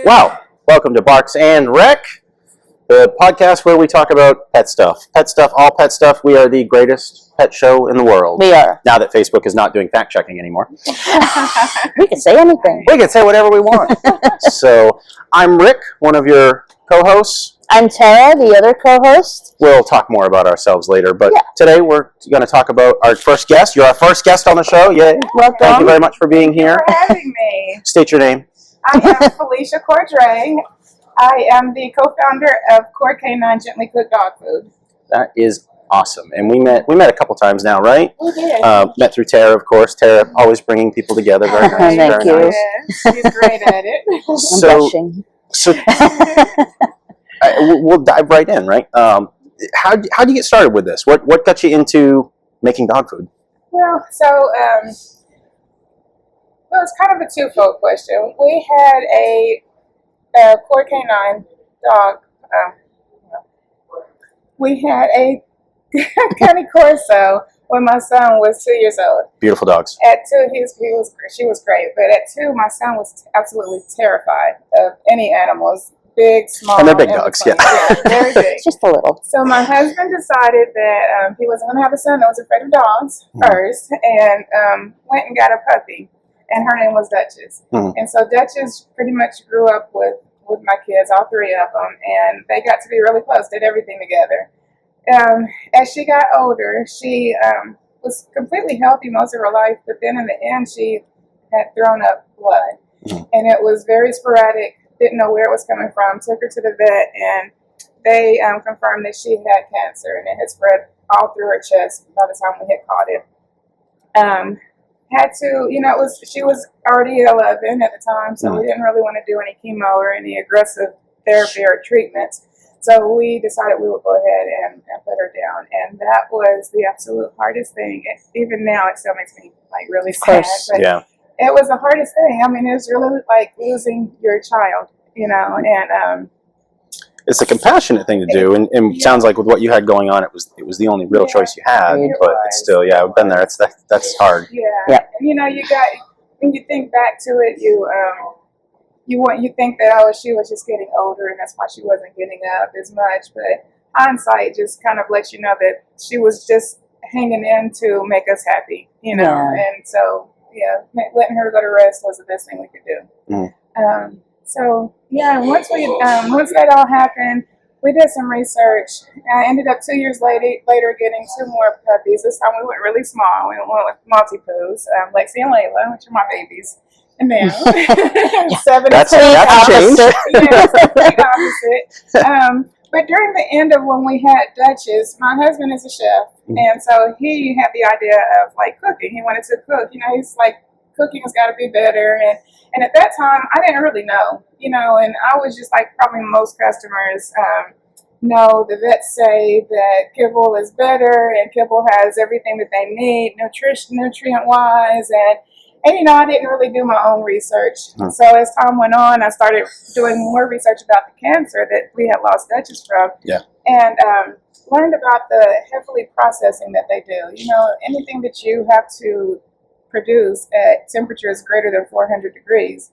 Wow. Welcome to Barks and Rec, the podcast where we talk about pet stuff. Pet stuff, all pet stuff. We are the greatest pet show in the world. We are. Now that Facebook is not doing fact checking anymore. We can say anything. We can say whatever we want. So, I'm Rick, one of your co-hosts. I'm Tara, the other co-host. We'll talk more about ourselves later, but today we're going to talk about our first guest. You're our first guest on the show. Yay. Welcome. Thank you very much for being here. Thank you for having me. State your name. I am Felicia Cordray. I am the co-founder of Core K9 Gently Cooked Dog Food. That is awesome. And we met a couple times now, right? We did. Met through Tara, of course. Tara always bringing people together. Very nice. Thank very you. nice. Yes, she's great at it. So we'll dive right in, right? How do you get started with this? What got you into making dog food? Well, it's kind of a twofold question. We had a Core K9 dog. We had a Cane Corso when my son was 2 years old. Beautiful dogs. At 2, she was great, but at 2, my son was absolutely terrified of any animals, big, small. And they're big dogs, yeah. Very big. Just a little. So my husband decided that he wasn't going to have a son that was afraid of dogs first, and went and got a puppy, and her name was Duchess. And so Duchess pretty much grew up with my kids, all 3 of them, and they got to be really close, did everything together. As she got older, she was completely healthy most of her life, but then in the end, she had thrown up blood, and it was very sporadic. Didn't know where it was coming from. Took her to the vet, and they confirmed that she had cancer, and it had spread all through her chest by the time we had caught it. Had to, she was already 11 at the time, so we didn't really want to do any chemo or any aggressive therapy or treatments. So we decided we would go ahead and put her down, and that was the absolute hardest thing. Even now, it still makes me really sad. But yeah. It was the hardest thing. I mean, it was really like losing your child, and It's a compassionate thing to do, and it sounds like with what you had going on, it was the only real choice you had. But it's still, I've been there. That's hard. Yeah. And, when you think back to it, you think that she was just getting older, and that's why she wasn't getting up as much. But hindsight just kind of lets you know that she was just hanging in to make us happy, And so, letting her go to rest was the best thing we could do. Once that all happened, we did some research. I ended up 2 years later getting 2 more puppies. This time we went really small. We went with Maltipoos, Lexi and Layla, which are my babies. And now, 7 that's a change. Yeah, it's complete opposite. But during the end of when we had Duchess, my husband is a chef, and so he had the idea of cooking. He wanted to cook. He's like, cooking has got to be better, and at that time I didn't really know, and I was just like probably most customers know the vets say that kibble is better, and kibble has everything that they need, nutrient wise, and I didn't really do my own research. So as time went on, I started doing more research about the cancer that we had lost Duchess from. Yeah. And learned about the heavily processing that they do. Anything that you have to produce at temperatures greater than 400 degrees,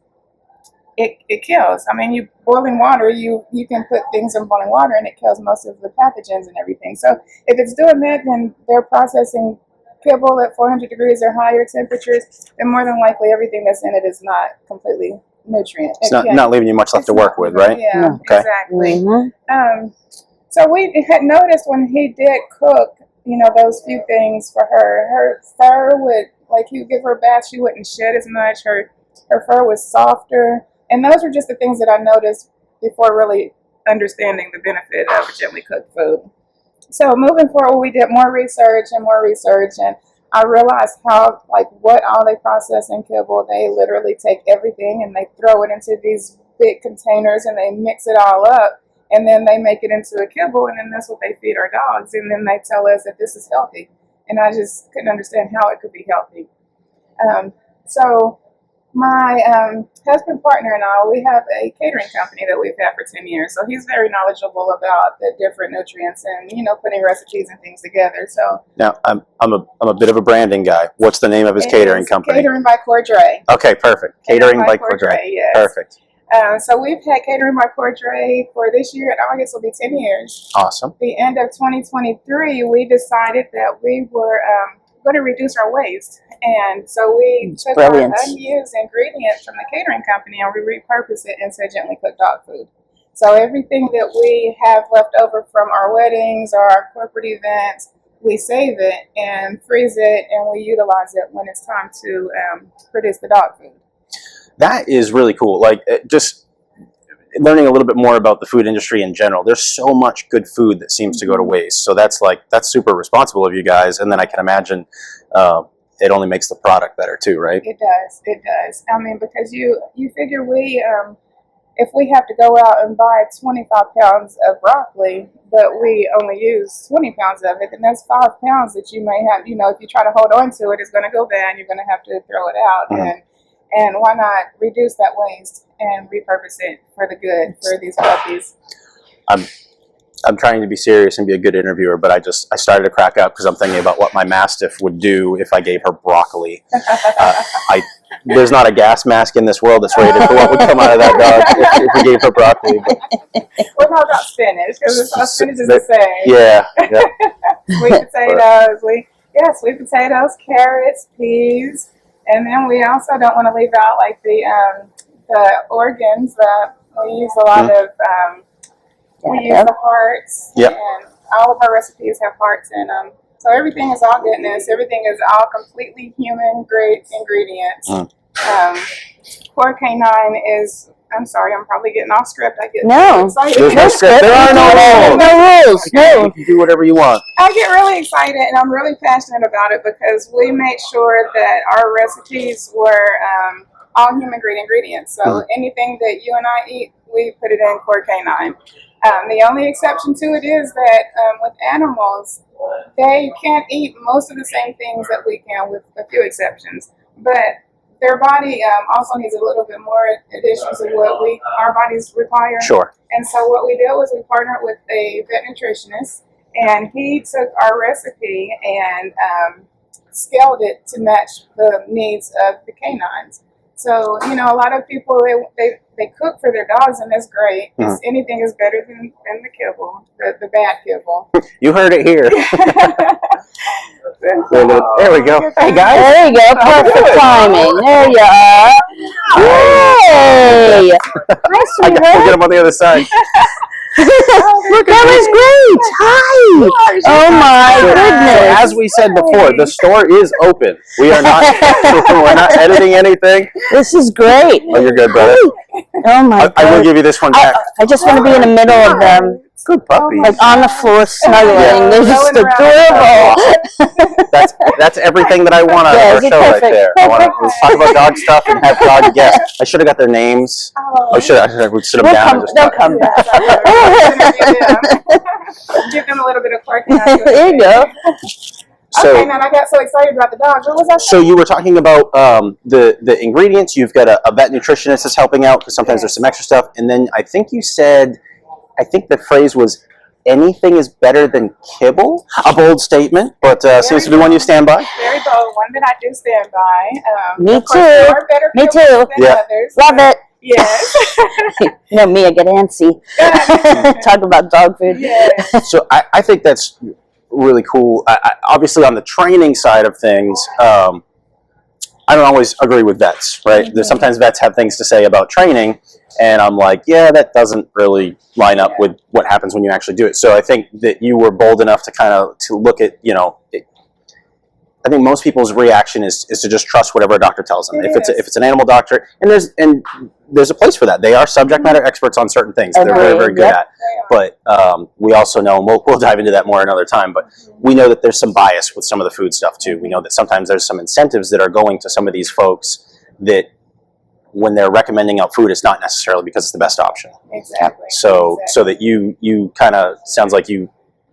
it kills. I mean, boiling water, you can put things in boiling water and it kills most of the pathogens and everything. So if it's doing that, then they're processing kibble at 400 degrees or higher temperatures, then more than likely everything that's in it is not completely nutrient. It's not leaving you much left to work with, right? Yeah, okay. Exactly. So we had noticed when he did cook, those few things for her fur would, he would give her a bath, she wouldn't shed as much, her fur was softer, and those were just the things that I noticed before really understanding the benefit of gently cooked food. So moving forward, we did more research, and I realized how, what all they process in kibble. They literally take everything and they throw it into these big containers and they mix it all up, and then they make it into a kibble, and then that's what they feed our dogs, and then they tell us that this is healthy. And I just couldn't understand how it could be healthy. So my husband, partner, and I, we have a catering company that we've had for 10 years. So he's very knowledgeable about the different nutrients and, putting recipes and things together. So now I'm a bit of a branding guy. What's the name of his catering company? Catering by Cordray. Okay, perfect. Catering by Cordray. Yes. Perfect. So we've had Catering by Portrait for this year. In August will be 10 years. Awesome. The end of 2023, we decided that we were going to reduce our waste. And so we took Brilliant. our unused ingredients from the catering company and we repurposed it into gently cooked dog food. So everything that we have left over from our weddings or our corporate events, we save it and freeze it and we utilize it when it's time to produce the dog food. That is really cool. Like, just learning a little bit more about the food industry in general. There's so much good food that seems to go to waste. So that's super responsible of you guys. And then I can imagine it only makes the product better too, right? It does. It does. I mean, because you figure if we have to go out and buy 25 pounds of broccoli, but we only use 20 pounds of it, then that's 5 pounds that you may have, if you try to hold on to it, it's going to go bad. You're going to have to throw it out. Mm-hmm. And why not reduce that waste and repurpose it for the good for these puppies? I'm trying to be serious and be a good interviewer, but I started to crack up because I'm thinking about what my Mastiff would do if I gave her broccoli. There's not a gas mask in this world that's rated for what would come out of that dog if we gave her broccoli. But. What about spinach? Because spinach is the same. Yeah. Sweet potatoes. Sweet potatoes, carrots, peas, and then we also don't want to leave out like the organs that we use a lot of. We use the hearts, and all of our recipes have hearts in them. So everything is all goodness. Everything is all completely human grade ingredients. Core Canine is. I'm sorry, I'm probably getting off script. I get excited. There's no script. There are no rules. No. You can do whatever you want. I get really excited, and I'm really passionate about it because we make sure that our recipes were all human grade ingredients. So anything that you and I eat, we put it in Core Canine. The only exception to it is that with animals, they can't eat most of the same things that we can, with a few exceptions. But their body also needs a little bit more additions of what our bodies require. Sure. And so what we did was we partnered with a vet nutritionist, and he took our recipe and scaled it to match the needs of the canines. So, a lot of people, they cook for their dogs, and that's great. Anything is better than the kibble, the bad kibble. You heard it here. There we go. Hey, guys. There you go. Perfect timing. There you are. Hey. Nice to We'll get them on the other side. That was great. Hi. Oh my goodness. So as we said before, the store is open. We're not editing anything. This is great. Oh, you're good, brother. Oh my god. I will give you this one back. I just want to be in the middle of them. Good puppy. Like on the floor snuggling. They're just adorable. That's everything that I want out of our show right there. I want to talk about dog stuff and have dog guests. I should have got their names. I should have sit them down and just they'll talk. come back. Give them a little bit of Clark. There you go. So, okay, man, I got so excited about the dogs. What was that? So you were talking about the ingredients. You've got a vet nutritionist that's helping out because sometimes there's some extra stuff. And then I think you said, the phrase was, anything is better than kibble? A bold statement, but seems to be one you stand by. Very bold, one that I do stand by. Me of course, there too. are better Me kibbles too. than others. Love it. Yes. Me, I get antsy. Talk about dog food. Yes. So I think that's really cool. Obviously, on the training side of things, I don't always agree with vets, right? There's sometimes vets have things to say about training, and I'm like, yeah, that doesn't really line up with what happens when you actually do it. So I think that you were bold enough to look at, I think most people's reaction is to just trust whatever a doctor tells them. If it's an animal doctor, and there's a place for that. They are subject matter experts on certain things. They're very, very good at. But we also know, and we'll dive into that more another time, but we know that there's some bias with some of the food stuff too. We know that sometimes there's some incentives that are going to some of these folks that when they're recommending out food, it's not necessarily because it's the best option. Exactly. So that you kind of, sounds like you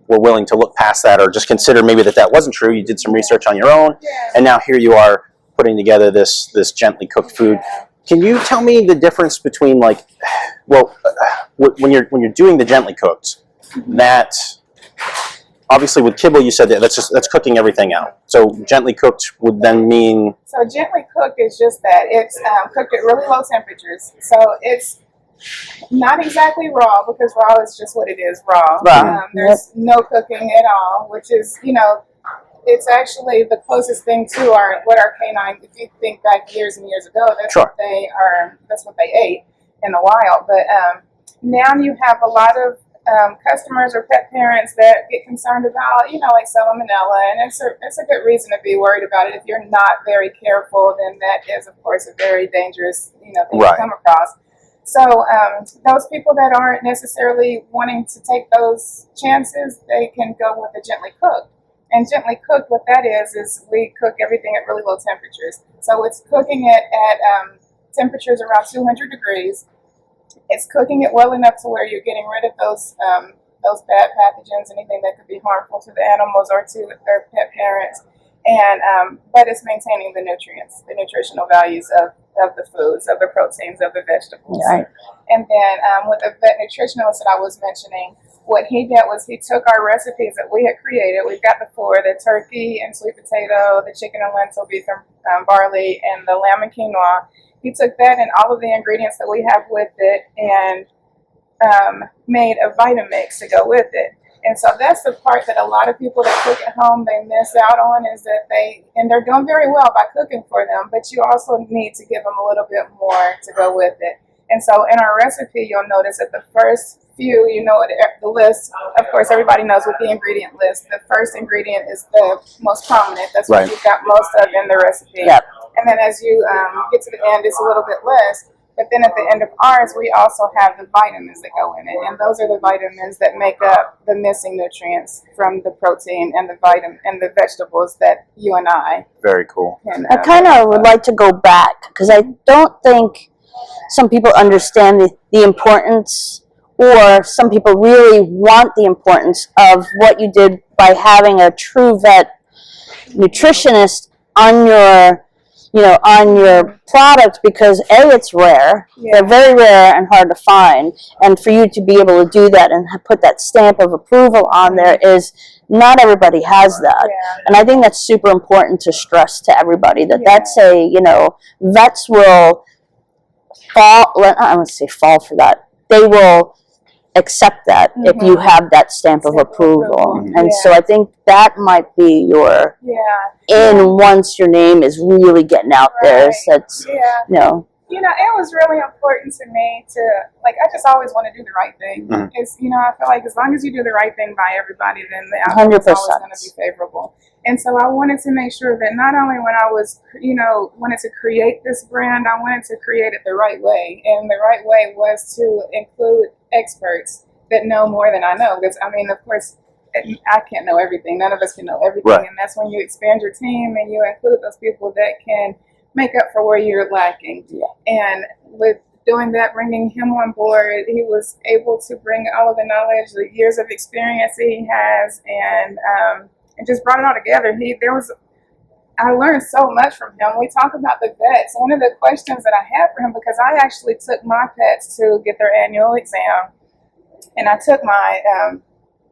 were willing to look past that, or just consider maybe that wasn't true. You did some research on your own, and now here you are putting together this gently cooked food. Can you tell me the difference between when you're doing the gently cooked, that obviously with kibble you said that's cooking everything out. So gently cooked would then mean. So gently cooked is just that it's cooked at really low temperatures. So it's Not exactly raw, because raw is just what it is, raw. Raw. There's no cooking at all, which is, it's actually the closest thing to what our canine. If you think back years and years ago, that's Sure. what they are. That's what they ate in the wild. But now you have a lot of customers or pet parents that get concerned about, like salmonella, and it's a good reason to be worried about it. If you're not very careful, then that is, of course, a very dangerous, thing Right. to come across. So those people that aren't necessarily wanting to take those chances, they can go with a gently cooked. And gently cooked, what that is we cook everything at really low temperatures. So it's cooking it at temperatures around 200 degrees. It's cooking it well enough to where you're getting rid of those bad pathogens, anything that could be harmful to the animals or to their pet parents. And but it's maintaining the nutrients, the nutritional values of the foods, of the proteins, of the vegetables. Right. And then with the vet nutritionist that I was mentioning, what he did was he took our recipes that we had created. We've got the four: the turkey and sweet potato, the chicken and lentil, beef and barley, and the lamb and quinoa. He took that and all of the ingredients that we have with it and made a Vitamix to go with it. And so that's the part that a lot of people that cook at home, they miss out on, is that they're doing very well by cooking for them, but you also need to give them a little bit more to go with it. And so in our recipe, you'll notice that the first few, the list, of course, everybody knows what the ingredient list. The first ingredient is the most prominent. That's what Right. you've got most of in the recipe. Yep. And then as you get to the end, it's a little bit less. But then at the end of ours, we also have the vitamins that go in it. And those are the vitamins that make up the missing nutrients from the protein and the vegetables that you and I Very cool. can. I kind of would like to go back because I don't think some people understand the importance, or some people really want the importance of what you did by having a true vet nutritionist on your product, because it's rare. Yeah. They're very rare and hard to find, and for you to be able to do that and put that stamp of approval on there is not everybody has that. Yeah. And I think that's super important to stress to everybody that Yeah. that's vets will fall. I don't say fall for that. They will accept that if you have that stamp of approval. And so I think that might be your once your name is really getting out there. So it's it was really important to me to, I just always want to do the right thing. It's, I feel like as long as you do the right thing by everybody, then the outcome is always going to be favorable. And so I wanted to make sure that not only when I was, wanted to create this brand, I wanted to create it the right way. And the right way was to include experts that know more than I know. Because, of course, I can't know everything. None of us can know everything. Right. And that's when you expand your team and you include those people that can make up for where you're lacking. Yeah. And with doing that, bringing him on board, he was able to bring all of the knowledge, the years of experience he has, and just brought it all together. I learned so much from him. We talk about the vets. One of the questions that I had for him, because I actually took my pets to get their annual exam, and I took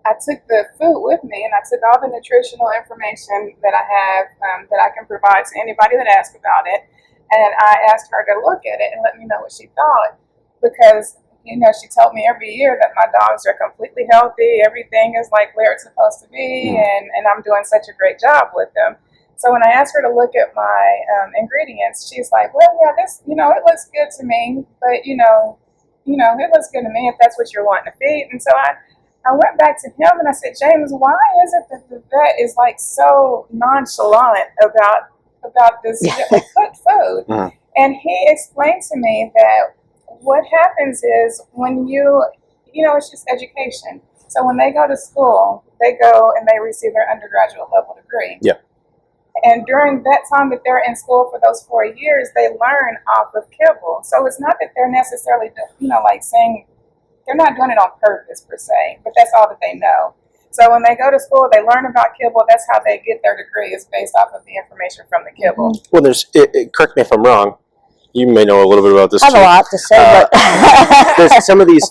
I took the food with me, and I took all the nutritional information that I have that I can provide to anybody that asks about it. And I asked her to look at it and let me know what she thought, because she told me every year that my dogs are completely healthy, everything is like where it's supposed to be, and I'm doing such a great job with them. So when I asked her to look at my ingredients, she's like, well, yeah, this, it looks good to me, but it looks good to me if that's what you're wanting to feed. And so I went back to him and I said, James, why is it that the vet is so nonchalant about this cooked food? And he explained to me that what happens is when it's just education. So when they go to school, they go and they receive their undergraduate level degree. Yeah. And during that time that they're in school for those 4 years, they learn off of kibble. So it's not that they're necessarily, saying, they're not doing it on purpose per se, but that's all that they know. So when they go to school, they learn about kibble. That's how they get their degree, is based off of the information from the kibble. Well, correct me if I'm wrong. You may know a little bit about this. I have a lot to say, but there's some of these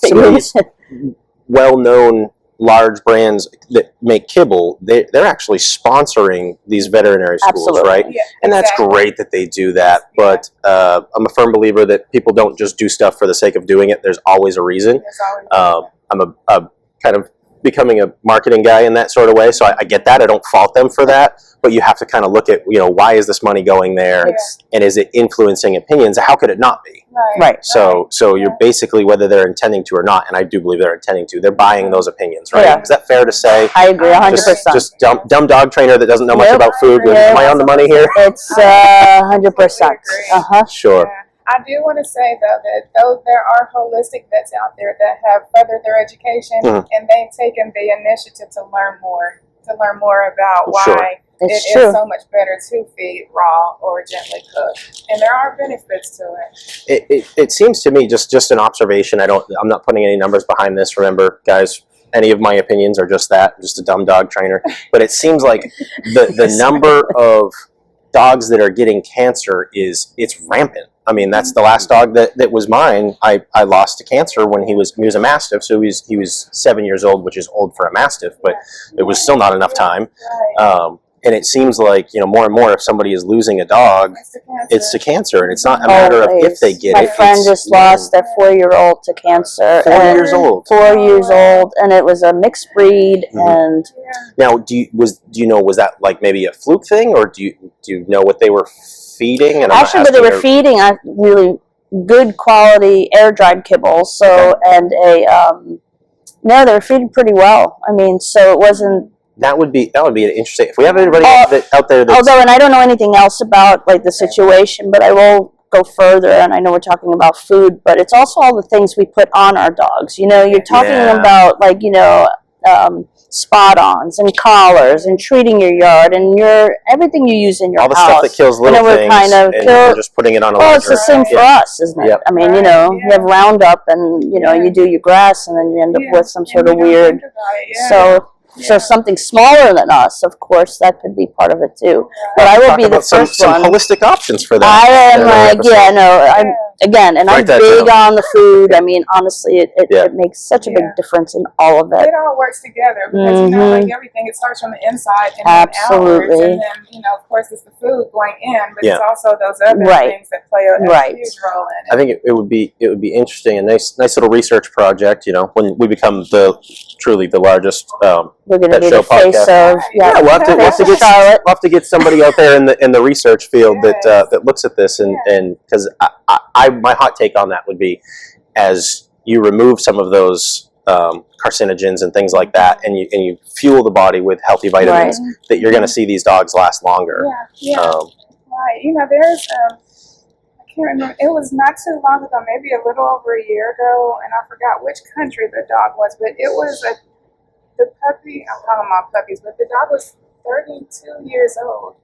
well-known large brands that make kibble, they're actually sponsoring these veterinary schools, Absolutely. right? Yeah, And that's exactly. great that they do that. But I'm a firm believer that people don't just do stuff for the sake of doing it. There's always a reason. There's always I'm a kind of becoming a marketing guy in that sort of way, so I get that. I don't fault them for that, but you have to kind of look at, why is this money going there, and is it influencing opinions? How could it not be? Right. So you're basically, whether they're intending to or not, and I do believe they're intending to, they're buying those opinions, right? Yeah. Is that fair to say? I agree 100%. Just dumb dog trainer that doesn't know much Yep. about food. Yep. Am I on the money here? It's 100%. Sure. Yeah. I do want to say though that though there are holistic vets out there that have furthered their education and they've taken the initiative to learn more about why Sure. it It's is true. so much better to feed raw or gently cooked, and there are benefits to it. It seems to me, just an observation. I'm not putting any numbers behind this. Remember, guys, any of my opinions are just that, just a dumb dog trainer. But it seems like the number of dogs that are getting cancer it's rampant. I mean, that's the last dog that was mine. I lost to cancer when he was a Mastiff, so he was 7 years old, which is old for a Mastiff, but it was still not enough time. Right. And it seems like, more and more, if somebody is losing a dog, it's to cancer, and it's not a matter of if they get My it. friend just lost their 4-year-old to cancer. 4 years old. 4 years old, and it was a mixed breed. And Now, do you know, was that like maybe a fluke thing, or do you know what they were feeding? And actually, what they were feeding, a really good quality air dried kibble. So and no, they were feeding pretty well. I mean, so it wasn't. That would be an interesting. If we have anybody out there, Although, and I don't know anything else about like the situation, but I will go further. And I know we're talking about food, but it's also all the things we put on our dogs. You're talking about like spot-ons and collars and treating your yard and everything you use in your all the house. stuff that kills little things, and we're just putting it on a Well, it's the same for us, isn't it? Yep. I mean, you have Roundup, and you do your grass, and then you end up with some sort of weird. So something smaller than us, of course, that could be part of it too. But I will be the first some one. holistic options for that. I am I'm big on the food. I mean, honestly, it makes such a big difference in all of it. It all works together because like everything, it starts from the inside and Absolutely. then outwards, and then of course it's the food going in, but it's also those other things that play a huge role in it. I think it would be interesting, a nice little research project. When we become truly the largest we're going to be the podcast. face of we'll have to get somebody out there in the research field that looks at this, and because my hot take on that would be, as you remove some of those carcinogens and things like that, and you fuel the body with healthy vitamins, that you're going to see these dogs last longer. Right. There's I can't remember. It was not too long ago, maybe a little over a year ago, and I forgot which country the dog was, but it was the puppy. I'm calling them all puppies, but the dog was 32 years old.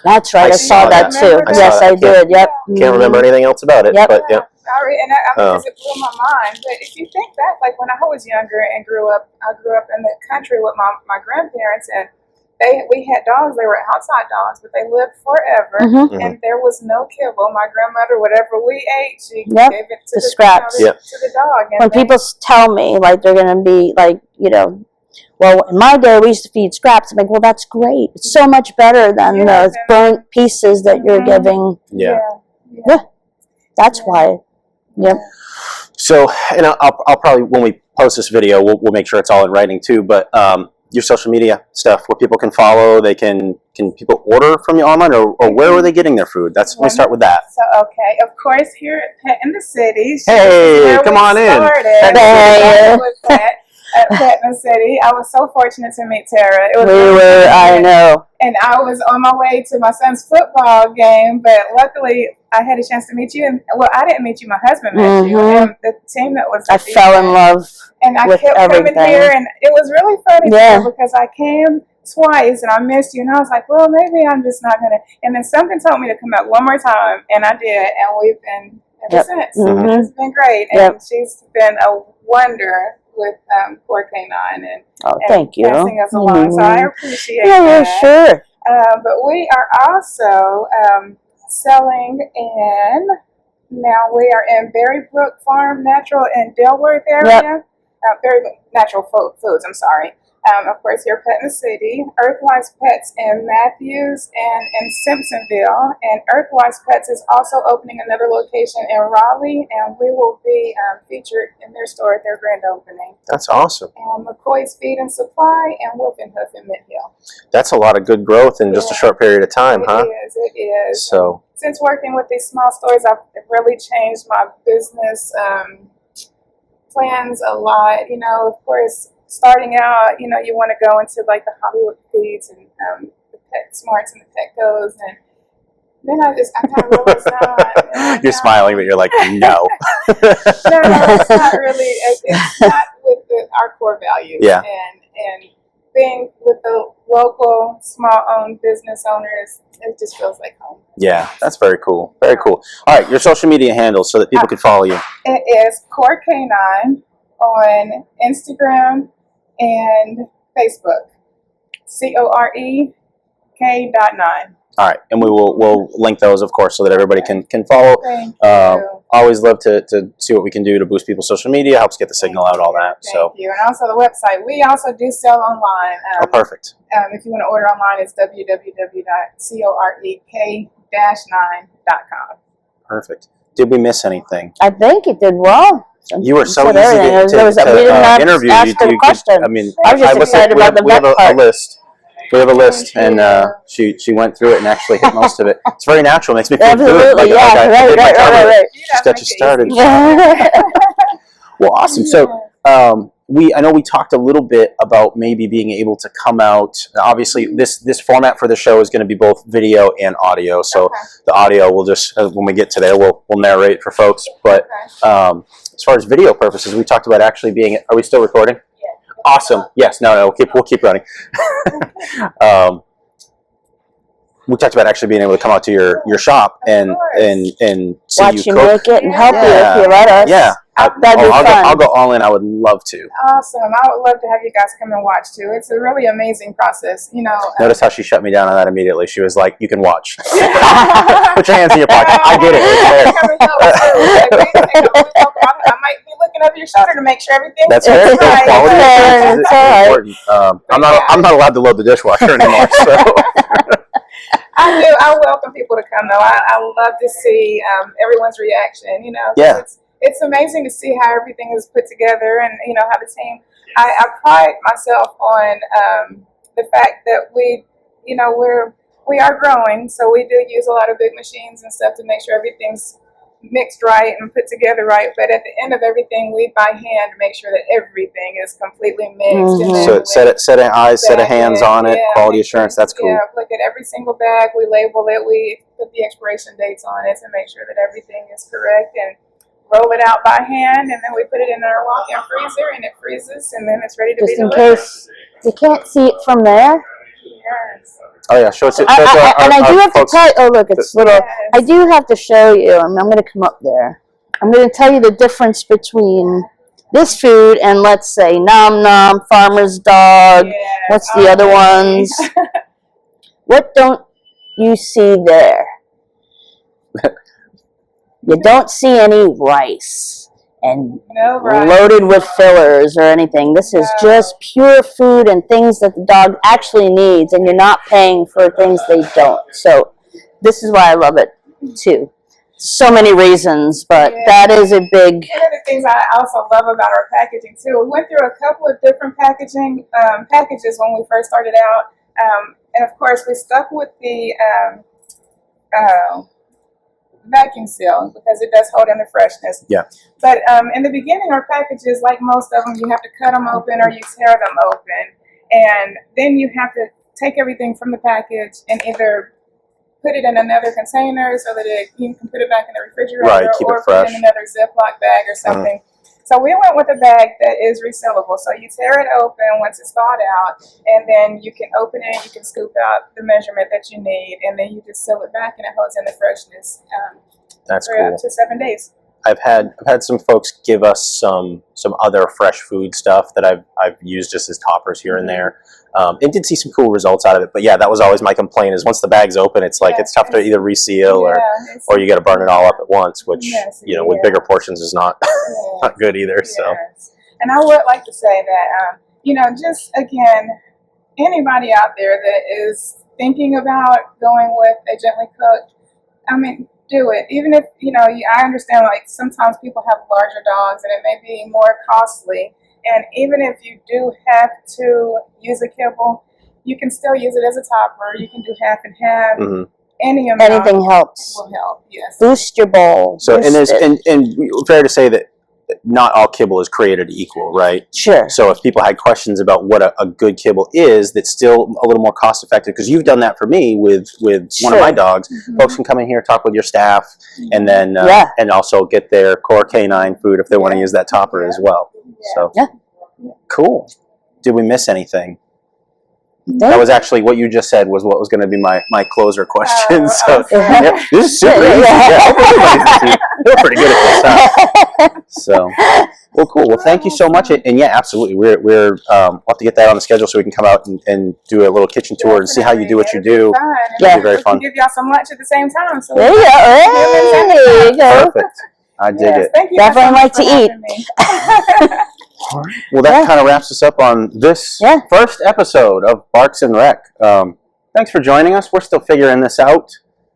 That's right. I saw that too. Yes, I did. Yep. Can't remember anything else about it. But Sorry, and because it blew my mind. But if you think back, like when I was younger and grew up, I grew up in the country with my grandparents, and we had dogs. They were outside dogs, but they lived forever, and there was no kibble. My grandmother, whatever we ate, she gave it to the scraps to the dog. And when people tell me like they're going to be like, well, in my day we used to feed scraps. I'm like, well, that's great. It's so much better than the burnt pieces that you're giving. Yeah. That's why. Yep. So, and I'll probably, when we post this video, we'll make sure it's all in writing too. But your social media stuff, where people can follow, can people order from you online, or where are they getting their food? Let me start with that. So, of course, here at Pet in the City. Hey, come on in. At Pet in the City. I was so fortunate to meet Tara. I know. And I was on my way to my son's football game, but luckily I had a chance to meet you. And I didn't meet you. My husband met you, and the team that was. I fell in love. And I with kept everything. coming here, and it was really funny because I came twice and I missed you, and I was like, well, maybe I'm just not gonna. And then something told me to come back one more time, and I did, and we've been ever since. It's been great, and she's been a wonder with poor K9 and thank you. passing us along. So I appreciate that. Yeah, sure. But we are also selling in. Now we are in Berrybrook Farm Natural in Delworth area. very natural foods. I'm sorry. Of course, your Pet in the City, Earthwise Pets in Matthews and in Simpsonville, and Earthwise Pets is also opening another location in Raleigh, and we will be featured in their store at their grand opening. That's awesome. And McCoy's Feed and Supply and Wolf and Hoof in Midhill. That's a lot of good growth in just a short period of time, huh? It is. So, since working with these small stores, I've really changed my business plans a lot. You know, of course, starting out, you know, you want to go into like the Hollywood Feeds and the Pet Smarts and the Petcos, and then I kind of realized now. You're smiling, but you're like, no. No, it's not really. It's not with our core values. Yeah. And being with the local small-owned business owners, it just feels like home. Yeah, that's very cool. Very cool. All right, your social media handles so that people can follow you. It is Core Canine on Instagram and Facebook. COREK.9. All right, and we'll link those, of course, so that everybody can follow. Thank you. Always love to see what we can do to boost people's social media, helps get the signal out, all that. Thank you. And also the website. We also do sell online. Oh, perfect. If you want to order online, it's www.corek-9.com. Perfect. Did we miss anything? I think you did well. You were so said easy everything. to We didn't have to interview. ask a question. I mean, I was just excited about the we have vet part. a list. We have a list, Thank and you. she went through it and actually hit most of it. It's very natural. Makes me feel good. Absolutely, Like, yeah, I did my job. right. Just got you started. Yeah. Well, awesome. So, I know we talked a little bit about maybe being able to come out. Obviously, this format for the show is going to be both video and audio. So Okay. the audio will just when we get to there, we'll narrate for folks. But as far as video purposes, we talked about actually being. Are we still recording? Yeah. Awesome. Yes. No. We'll keep running. We talked about actually being able to come out to your shop and see Watch you cook. make it and help you Yeah. if you let us. Yeah. That'd be fun. I'll go all in. I would love to. Awesome. I would love to have you guys come and watch too. It's a really amazing process. You know. Notice how she shut me down on that immediately. She was like, "You can watch. Put your hands in your pocket." I get it. I might be looking over your shoulder to make sure everything's That's fair. right. Quality That's is all right. important. I'm not allowed to load the dishwasher anymore. So. I do. I welcome people to come though. I love to see everyone's reaction. You know. 'Cause Yeah. It's amazing to see how everything is put together, and you know how the team. I pride myself on the fact that we are growing, so we do use a lot of big machines and stuff to make sure everything's mixed right and put together right. But at the end of everything, we by hand make sure that everything is completely mixed. And then So we set of eyes, set of bag hands it. on it, Yeah, quality make sure- assurance. That's cool. Yeah, look at every single bag. We label it. We put the expiration dates on it to make sure that everything is correct, and roll it out by hand, and then we put it in our walk-in freezer, and it freezes, and then it's ready to be Just in delivered. case you can't see it from there. Yes. Oh yeah, show it. And I do have to folks. tell you, oh look, it's little. Yes. I do have to show you, and I'm going to come up there. I'm going to tell you the difference between this food and, let's say, Nom Nom, Farmer's Dog. Yes. What's the other ones? What don't you see there? You don't see any rice and No, right. loaded with fillers or anything. This is No. just pure food and things that the dog actually needs, and you're not paying for things they don't. So this is why I love it too. So many reasons, but Yeah. that is a big. One of the things I also love about our packaging too, we went through a couple of different packaging packages when we first started out, and of course we stuck with the vacuum seal because it does hold in the freshness. Yeah. But in the beginning, our packages, like most of them, you have to cut them open or you tear them open, and then you have to take everything from the package and either put it in another container so that you can put it back in the refrigerator, Right, keep it or put fresh. it in another Ziploc bag or something. So we went with a bag that is resealable. So you tear it open once it's thawed out, and then you can open it, you can scoop out the measurement that you need, and then you just seal it back, and it holds in the freshness That's for cool. up to 7 days. I've had some folks give us some other fresh food stuff that I've used just as toppers here and there. And did see some cool results out of it. But yeah, that was always my complaint is once the bag's open, it's like Yeah, it's tough to either reseal it's- or you got to burn it all up at once, which Yes, with yeah. bigger portions is not not good either. So Yes. And I would like to say that, just again, anybody out there that is thinking about going with a gently cooked, I mean, do it. Even if, I understand like sometimes people have larger dogs and it may be more costly. And even if you do have to use a kibble, you can still use it as a topper. You can do half and half. Mm-hmm. Any amount Anything helps. will help. Yes. Boost your bowl. So, and Boost there's, it. and fair to say that not all kibble is created equal, right? Sure. So if people had questions about what a good kibble is, that's still a little more cost effective, because you've done that for me with one of my dogs. Mm-hmm. Folks can come in here, talk with your staff, and then and also get their core canine food if they want to use that topper as well. So cool. Did we miss anything? That was actually what you just said was what was going to be my closer question. So yep, this is super easy. Yeah, you're pretty good at this, huh? So, well, cool. Well, thank you so much. And yeah, absolutely. We'll have to get that on the schedule so we can come out and do a little kitchen tour and see how you do what you do. Yeah, it'll be very fun. Give y'all some lunch at the same time. So There you go. Perfect. I dig it. Thank you. Definitely like to eat. Well, that kind of wraps us up on this first episode of Barks and Rec. Thanks for joining us. We're still figuring this out.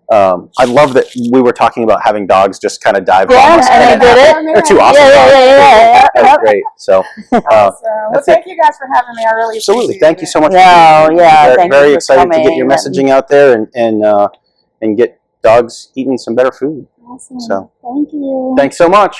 I love that we were talking about having dogs just kind of dive on us. And I did it. They're two awesome dogs. That was great. So, well, thank you guys for having me. I really absolutely. appreciate Thank you it. so much. Very excited to get your messaging out there and get dogs eating some better food. Awesome. So, thank you. Thanks so much.